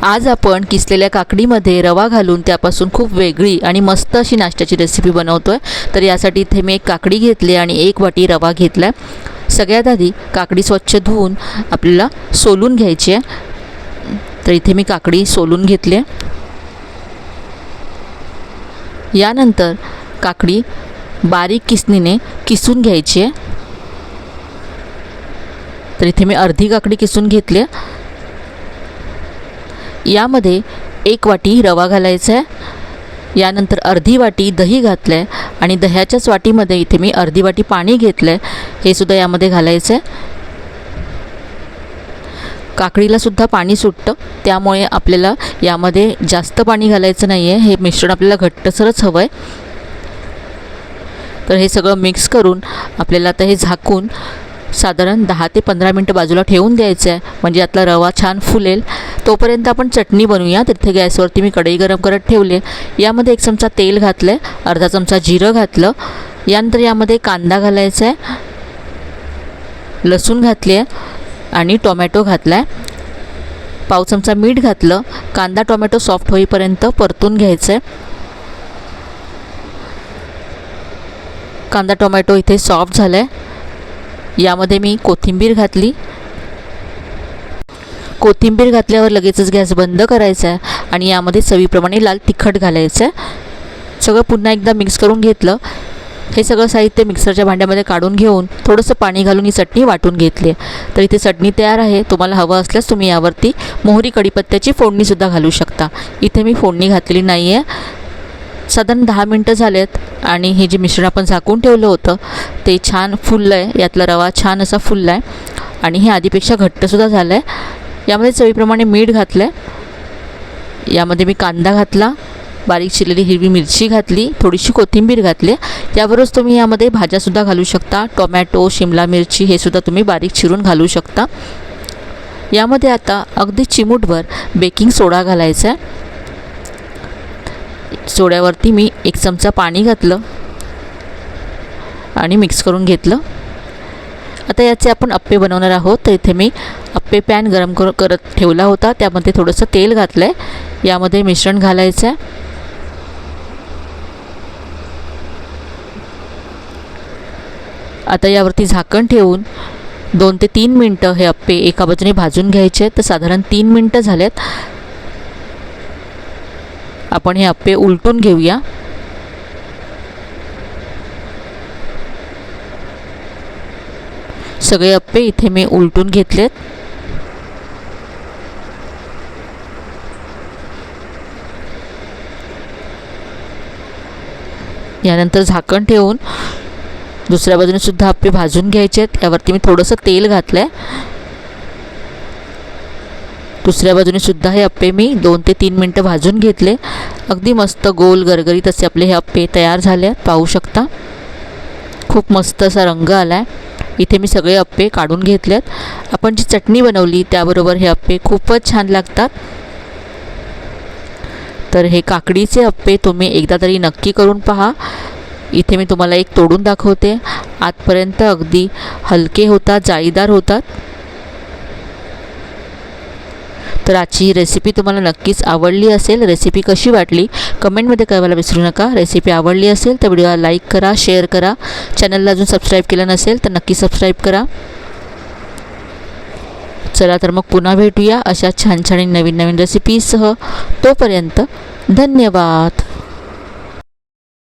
आज आपण किसलेल्या काकडीमध्ये रवा घालून त्यापासून खूप वेगळी आणि मस्त अशी नाश्त्याची रेसिपी बनवतोय। तर यासाठी इथे मी एक काकडी घेतली आणि 1 वाटी रवा घेतला। सगळ्यात आधी काकडी स्वच्छ धुवून आपल्याला सोलून घ्यायची आहे। तर इथे मी काकडी सोलून घेतली आहे। यानंतर काकडी बारीक किसणीने किसून घ्यायची आहे। तर इथे मी अर्धी काकडी किसून घेतली आहे। यामध्ये 1 वाटी रवा घालायचा आहे। यानंतर अर्धी वाटी दही घातलं आहे आणि दह्याच्याच वाटीमध्ये इथे मी अर्धी वाटी पाणी घेतलं आहे, हे सुद्धा यामध्ये घालायचं आहे। काकडीला सुद्धा पाणी सुटतं, त्यामुळे आपल्याला यामध्ये जास्त पाणी घालायचं नाही आहे। हे मिश्रण आपल्याला घट्टसरच हवं आहे। तर हे सगळं मिक्स करून आपल्याला आता हे झाकून साधारण 10 ते 15 मिनटं बाजूला ठेवून द्यायचं आहे, म्हणजे यातला रवा छान फुलेल। तोपर्यंत आपण चटणी बनवूया। तिथे गॅसवरती मी कढई गरम करत ठेवली आहे। यामध्ये 1 चमचा तेल घातलं आहे, अर्धा चमचा जिरं घातलं। यानंतर यामध्ये कांदा घालायचा आहे, लसूण घातली आहे आणि टोमॅटो घातला आहे। पाव चमचा मीठ घातलं। कांदा टोमॅटो सॉफ्ट होईपर्यंत परतून घ्यायचं आहे। कांदा टोमॅटो इथे सॉफ्ट झाला आहे। यामध्ये मी कोथिंबीर घातली। कोथिंबीर घातल्यावर लगेचच गॅस बंद करायचा आहे आणि यामध्ये चवीप्रमाणे लाल तिखट घालायचं आहे। सगळं पुन्हा एकदा मिक्स करून घेतलं। हे सगळं साहित्य मिक्सरच्या भांड्यामध्ये काढून घेऊन थोडंसं पाणी घालून ही चटणी वाटून घेतली आहे। तर इथे चटणी तयार आहे। तुम्हाला हवं असल्यास तुम्ही यावरती मोहरी कढीपत्त्याची फोडणीसुद्धा घालू शकता। इथे मी फोडणी घातलेली नाही आहे। साधारण 10 मिनटं झालेत आणि हे जे मिश्रण आपण झाकून ठेवलं होतं ते छान फुललं आहे। यातला रवा छान असा फुलला आहे आणि हे आधीपेक्षा घट्टसुद्धा झालं आहे। यामध्ये चवीप्रमाणे मीठ घातलं आहे। यामध्ये मी कांदा घातला, बारीक चिरलेली हिरवी मिरची घातली, थोडीशी कोथिंबीर घातली। यावरच तुम्ही यामध्ये भाज्यासुद्धा घालू शकता। टोमॅटो, शिमला मिरची हे सुद्धा तुम्ही बारीक चिरून घालू शकता। यामध्ये आता अगदी चिमूटभर बेकिंग सोडा घालायचा आहे। सोड्यावरती मी 1 चमचा पाणी घातलं आणि मिक्स करून घेतलं। आता याचे आपण अप्पे बनवणार आहोत। तर इथे मी अप्पे पॅन गरम करत ठेवला होता, त्यामध्ये थोडंसं तेल घातलं आहे। यामध्ये मिश्रण घालायचं आहे। आता यावरती झाकण ठेवून 2 ते 3 मिनटं हे अप्पे एका बाजूने भाजून घ्यायचे आहेत। तर साधारण 3 मिनटं झालेत। आपण हे अप्पे उलटून घेऊया। सगळे अप्पे इथे मी उलटून घेतलेत। यानंतर झाकण ठेवून दुसऱ्या बाजूने सुद्धा अप्पे भाजून घ्यायचे आहेत। यावरती मी थोडंसं तेल घातलं आहे। दुसऱ्या बाजूने सुद्धा हे अप्पे मी 2 ते 3 मिनटं भाजून घेतले। अगदी मस्त गोल गरगरीत असे आपले हे अप्पे तयार झाले आहेत, पाहू शकता। खूप मस्त असा रंग आला आहे। इथे मी सगळे अप्पे काढून घेतलेत। आपण जी चटणी बनवली त्याबरोबर हे अप्पे खूपच छान लागतात। तर हे काकडीचे अप्पे तुम्ही एकदा तरी नक्की करून पहा। इथे मी तुम्हाला एक तोडून दाखवते। आतपर्यंत अगदी हलके होतात, जाळीदार होतात। तर आजची रेसिपी तुम्हाला नक्कीच आवडली असेल। रेसिपी कशी वाटली कमेंटमध्ये कळवायला विसरू नका। रेसिपी आवडली असेल तर व्हिडिओला लाईक करा, शेअर करा। चॅनलला अजून सबस्क्राईब केलं नसेल तर नक्की सबस्क्राईब करा। चला तर मग पुन्हा भेटूया अशा छान छान नवीन नवीन रेसिपीसह। तोपर्यंत धन्यवाद।